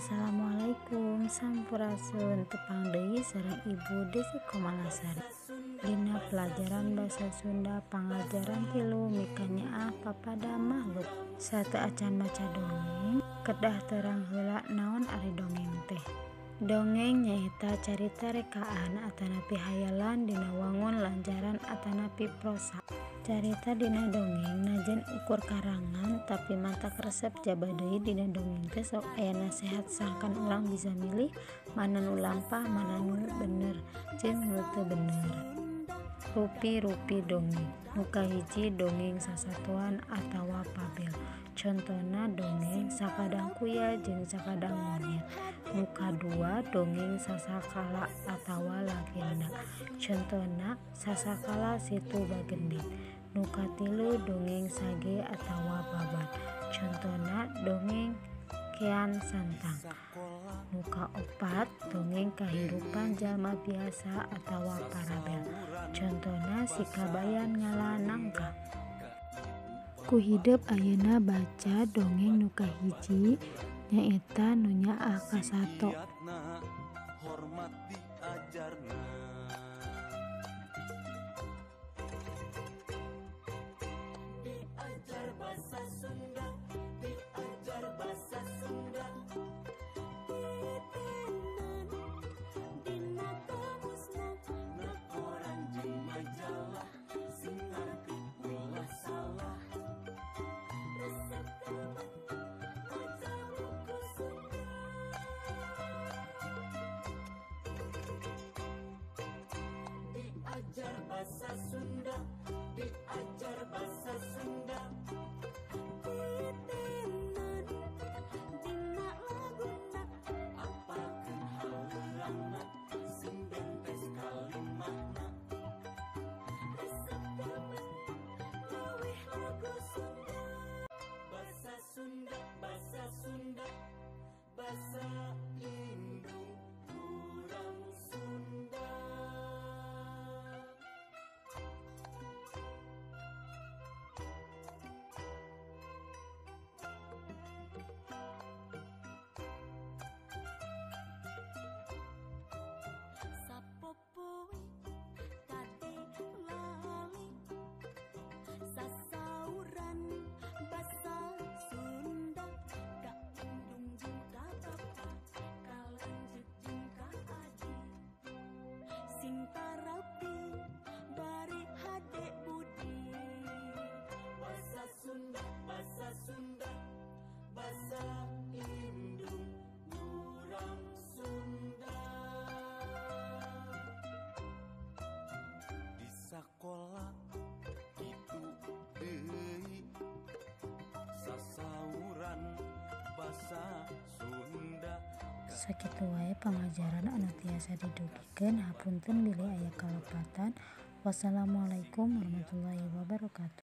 Assalamualaikum sampurasun tepang deui sareng Ibu Desi Komalasari dina pelajaran basa Sunda pangajaran 3 mika nyaah papada makhluk. Sateu acan maca dongeng kedah terang heula naon ari dongeng teh. Dongeng nyaeta carita rekaan atanapi hayalan dina wangun lancaran atanapi prosa. Carita dina dongeng najan ukur karangan tapi mantak resep jaba deui dina dongeng teh sok aya nasehat sangkan urang bisa milih mana nu lampah mana nu bener jeung nu teu bener. Rupi-rupi dongeng. Nu kahiji dongeng sasatuan atawa fabel. Contona dongeng sakadang kuya jeung sakadang monyet. Nu kadua dongeng sasakala atawa legenda. Contona sasakala situ bagendit. Nu katilu dongeng sage atawa babat. Contona dongeng kean santang. Nu kaopat dongeng kahirupan jalma biasa atawa parabel. Contona si kabayan ngala nangka. Ku hidup ayeuna baca dongeng nu kahiji nyaeta nu nyaah kasato. Hormat diajarna. Diajar bahasa Sunda, diajar bahasa Sunda. Titenan dina kamusna na koran jeung majalah sing ngarti ulah salah. Resep maca buku Sunda. Diajar bahasa Sunda, diajar bahasa Sunda. Titenan dina laguna apalkeun haurangna sing bentes kalimahna. Resep leuwih lagu Sunda. Bahasa Sunda, bahasa Sunda, bahasa indung urang Sunda. Sapopoe kade lali sasauran basa Sunda kaindung jeung ka bapa kalanjut jeung ka adi sing tarapi bari hade budi. Basa Sunda, basa Sunda, basa indung urang Sunda. Di sakola kitu deui sasauran basa Sunda. Sakitu wae pangajaran anu tiasa didugikeun hapunten bilih aya kalopatan. Wassalamualaikum warahmatullahi wabarakatuh.